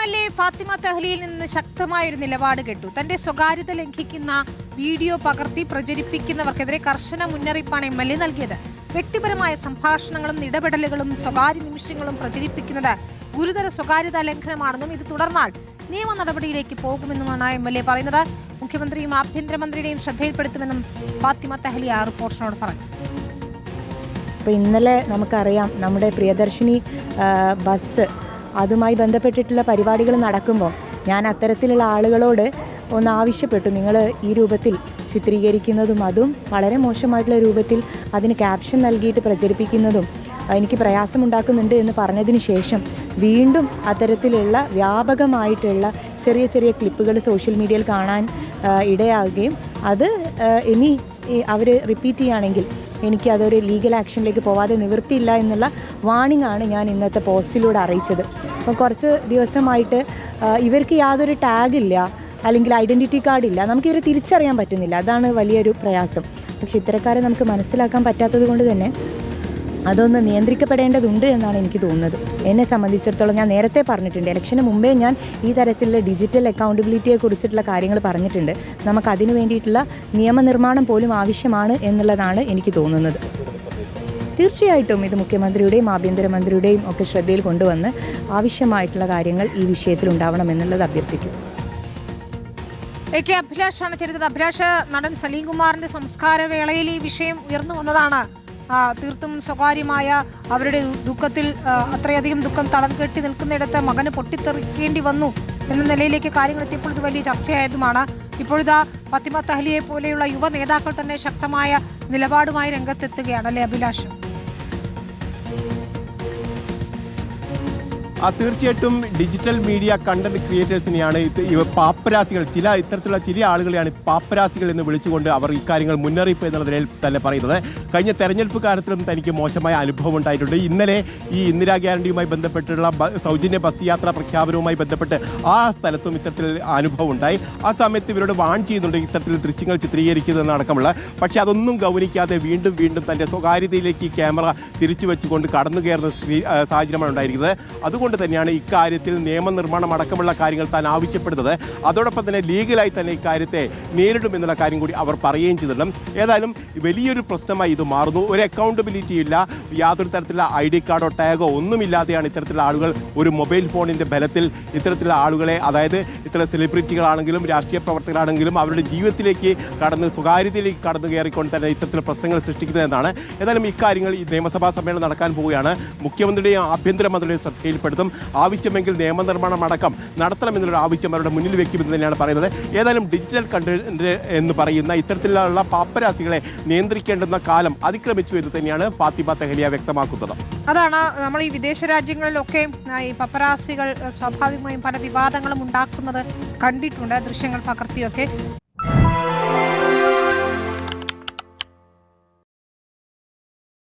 MLA Fathima തഹ്ലിയിൽ നിന്ന് ശക്തമായൊരു നിലപാട് കേട്ടു. തന്റെ സ്വകാര്യത ലംഘിക്കുന്ന വീഡിയോ പകർത്തി പ്രചരിപ്പിക്കുന്നവർക്കെതിരെ കർശന മുന്നറിയിപ്പാണ് MLA നൽകിയത്. വ്യക്തിപരമായ സംഭാഷണങ്ങളും ഇടപെടലുകളും സ്വകാര്യ നിമിഷങ്ങളും പ്രചരിപ്പിക്കുന്നത് ഗുരുതര സ്വകാര്യതാ ലംഘനമാണെന്നും ഇത് തുടർന്നാൽ നിയമ നടപടിയിലേക്ക് പോകുമെന്നുമാണ് MLA പറയുന്നത്. മുഖ്യമന്ത്രിയും ആഭ്യന്തരമന്ത്രിയുടെയും ശ്രദ്ധയിൽപ്പെടുത്തുമെന്നും ഫാത്തിമ തഹ്ലിയ റിപ്പോർട്ടറിനോട് പറഞ്ഞു. ഇന്നലെ നമുക്കറിയാം, നമ്മുടെ പ്രിയദർശിനി ബസ് അതുമായി ബന്ധപ്പെട്ടിട്ടുള്ള പരിപാടികൾ നടക്കുമ്പോൾ ഞാൻ അത്തരത്തിലുള്ള ആളുകളോട് ഒന്ന് ആവശ്യപ്പെട്ടു, നിങ്ങൾ ഈ രൂപത്തിൽ ചിത്രീകരിക്കുന്നതും അതും വളരെ മോശമായിട്ടുള്ള രൂപത്തിൽ അതിന് ക്യാപ്ഷൻ നൽകിയിട്ട് പ്രചരിപ്പിക്കുന്നതും എനിക്ക് പ്രയാസമുണ്ടാക്കുന്നുണ്ട് എന്ന് പറഞ്ഞതിന് ശേഷം വീണ്ടും അത്തരത്തിലുള്ള വ്യാപകമായിട്ടുള്ള ചെറിയ ചെറിയ ക്ലിപ്പുകൾ സോഷ്യൽ മീഡിയയിൽ കാണാൻ ഇടയാകുകയും അത് ഇനി അവർ റിപ്പീറ്റ് ചെയ്യുകയാണെങ്കിൽ എനിക്ക് അതൊരു ലീഗൽ ആക്ഷനിലേക്ക് പോവാതെ നിവൃത്തിയില്ല എന്നുള്ള വാണിംഗ് ആണ് ഞാൻ ഇന്നത്തെ പോസ്റ്റിലൂടെ അറിയിച്ചത്. അപ്പോൾ കുറച്ച് ദിവസമായിട്ട് ഇവർക്ക് യാതൊരു ടാഗില്ല, അല്ലെങ്കിൽ ഐഡൻറ്റിറ്റി കാർഡില്ല, നമുക്കിവരെ തിരിച്ചറിയാൻ പറ്റുന്നില്ല. അതാണ് വലിയൊരു പ്രയാസം. പക്ഷെ ഇത്തരക്കാരെ നമുക്ക് മനസ്സിലാക്കാൻ പറ്റാത്തത് കൊണ്ട് തന്നെ അതൊന്ന് നിയന്ത്രിക്കപ്പെടേണ്ടതുണ്ട് എന്നാണ് എനിക്ക് തോന്നുന്നത്. എന്നെ സംബന്ധിച്ചിടത്തോളം ഞാൻ നേരത്തെ പറഞ്ഞിട്ടുണ്ട്, ഇലക്ഷന് മുമ്പേ ഞാൻ ഈ തരത്തിലുള്ള ഡിജിറ്റൽ അക്കൗണ്ടബിലിറ്റിയെ കുറിച്ചിട്ടുള്ള കാര്യങ്ങൾ പറഞ്ഞിട്ടുണ്ട്. നമുക്കതിനു വേണ്ടിയിട്ടുള്ള നിയമനിർമ്മാണം പോലും ആവശ്യമാണ് എന്നുള്ളതാണ് എനിക്ക് തോന്നുന്നത്. തീർച്ചയായിട്ടും ഇത് മുഖ്യമന്ത്രിയുടെയും ആഭ്യന്തരമന്ത്രിയുടെയും ഒക്കെ ശ്രദ്ധയിൽ കൊണ്ടുവന്ന് ആവശ്യമായിട്ടുള്ള കാര്യങ്ങൾ ഈ വിഷയത്തിൽ ഉണ്ടാവണമെന്നുള്ളത് അഭ്യർത്ഥിക്കും. അഭിലാഷാണ് ചേരുന്നത്. അഭിലാഷ്, നടൻ സലീം കുമാറിന്റെ സംസ്കാര വേളയിൽ ഈ വിഷയം ഉയർന്നു വന്നതാണ്. തീർത്തും സ്വകാര്യമായ അവരുടെ ദുഃഖത്തിൽ അത്രയധികം ദുഃഖം തളം കെട്ടി നിൽക്കുന്നിടത്ത് മകന് പൊട്ടിത്തെറിക്കേണ്ടി വന്നു എന്ന നിലയിലേക്ക് കാര്യങ്ങൾ എത്തിയപ്പോൾ ഇത് വലിയ ചർച്ചയായതുമാണ്. ഇപ്പോഴിതാ ഫാത്തിമ തഹ്ലിയെ പോലെയുള്ള യുവ നേതാക്കൾ തന്നെ ശക്തമായ നിലപാടുമായി രംഗത്തെത്തുകയാണ്, അല്ലേ അഭിലാഷ്? തീർച്ചയായിട്ടും ഡിജിറ്റൽ മീഡിയ കണ്ടന്റ് ക്രിയേറ്റേഴ്സിനെയാണ് പാപ്പരാസികൾ, ഇത്തരത്തിലുള്ള ചില ആളുകളെയാണ് പാപ്പരാസികൾ എന്ന് വിളിച്ചുകൊണ്ട് അവർ ഇക്കാര്യങ്ങൾ മുന്നറിയിപ്പ് എന്നുള്ള നിലയിൽ തന്നെ പറയുന്നത്. കഴിഞ്ഞ തെരഞ്ഞെടുപ്പ് കാലത്തിലും തനിക്ക് മോശമായ അനുഭവം ഉണ്ടായിട്ടുണ്ട്. ഇന്നലെ ഈ ഇന്ദിരാ ഗ്യാരണ്ടിയുമായി ബന്ധപ്പെട്ടുള്ള സൗജന്യ ബസ് യാത്രാ പ്രഖ്യാപനവുമായി ബന്ധപ്പെട്ട് ആ സ്ഥലത്തും ഇത്തരത്തിൽ അനുഭവം ഉണ്ടായി. ആ സമയത്ത് ഇവരോട് വാൺ ചെയ്യുന്നുണ്ട് ഇത്തരത്തിൽ ദൃശ്യങ്ങൾ ചിത്രീകരിക്കുന്നതെന്നടക്കമുള്ള. പക്ഷെ അതൊന്നും ഗൗനിക്കാതെ വീണ്ടും വീണ്ടും തന്റെ സ്വകാര്യതയിലേക്ക് ഈ ക്യാമറ തിരിച്ചു വെച്ചുകൊണ്ട് കടന്നു കയറുന്ന സാഹചര്യമാണ് ഉണ്ടായിരിക്കുന്നത്. അതുകൊണ്ട് തന്നെയാണ് ഇക്കാര്യത്തിൽ നിയമനിർമ്മാണം അടക്കമുള്ള കാര്യങ്ങൾ താൻ ആവശ്യപ്പെടുന്നത്. അതോടൊപ്പം തന്നെ ലീഗലായി തന്നെ ഇക്കാര്യത്തെ നേരിടുമെന്നുള്ള കാര്യം കൂടി അവർ പറയുകയും ചെയ്തിട്ടുണ്ട്. ഏതായാലും വലിയൊരു പ്രശ്നമായി ഇത് മാറുന്നു. ഒരു അക്കൗണ്ടബിലിറ്റി ഇല്ല, യാതൊരു തരത്തിലുള്ള ID കാർഡോ ടാഗോ ഒന്നുമില്ലാതെയാണ് ഇത്തരത്തിലുള്ള ആളുകൾ ഒരു മൊബൈൽ ഫോണിന്റെ ബലത്തിൽ ഇത്തരത്തിലുള്ള ആളുകളെ, അതായത് ഇത്തരം സെലിബ്രിറ്റികളാണെങ്കിലും രാഷ്ട്രീയ പ്രവർത്തകരാണെങ്കിലും അവരുടെ ജീവിതത്തിലേക്ക് കടന്ന് സ്വകാര്യതയിലേക്ക് കടന്നു കയറിക്കൊണ്ട് തന്നെ ഇത്തരത്തിലുള്ള പ്രശ്നങ്ങൾ സൃഷ്ടിക്കുന്നതെന്നാണ്. ഏതായാലും ഇക്കാര്യങ്ങൾ ഈ നിയമസഭാ സമ്മേളനം നടക്കാൻ പോവുകയാണ്. മുഖ്യമന്ത്രിയുടെയും ആഭ്യന്തരമന്ത്രിയുടെയും ശ്രദ്ധയിൽപ്പെടുത്തും. ആവശ്യമെങ്കിൽ നിയമനിർമ്മാണം അടക്കം നടത്തണമെന്നുള്ള ആവശ്യം അവരുടെ മുന്നിൽ വെക്കുമെന്ന് തന്നെയാണ് പറയുന്നത്. ഏതായാലും ഡിജിറ്റൽ കണ്ടന്റ് എന്ന് പറയുന്ന ഇത്തരത്തിലുള്ള പാപ്പരാസികളെ നിയന്ത്രിക്കേണ്ടുന്ന കാലം അതിക്രമിച്ചു എന്ന് തന്നെയാണ് ഫാത്തിമ തഹ്ലിയ വ്യക്തമാക്കുന്നത്. അതാണ് നമ്മൾ ഈ വിദേശ രാജ്യങ്ങളിലൊക്കെ ഈ പപ്പരാസികൾ സ്വാഭാവികമായും പല വിവാദങ്ങളും ഉണ്ടാക്കുന്നത് കണ്ടിട്ടുണ്ട്, ദൃശ്യങ്ങൾ പകർത്തിയൊക്കെ.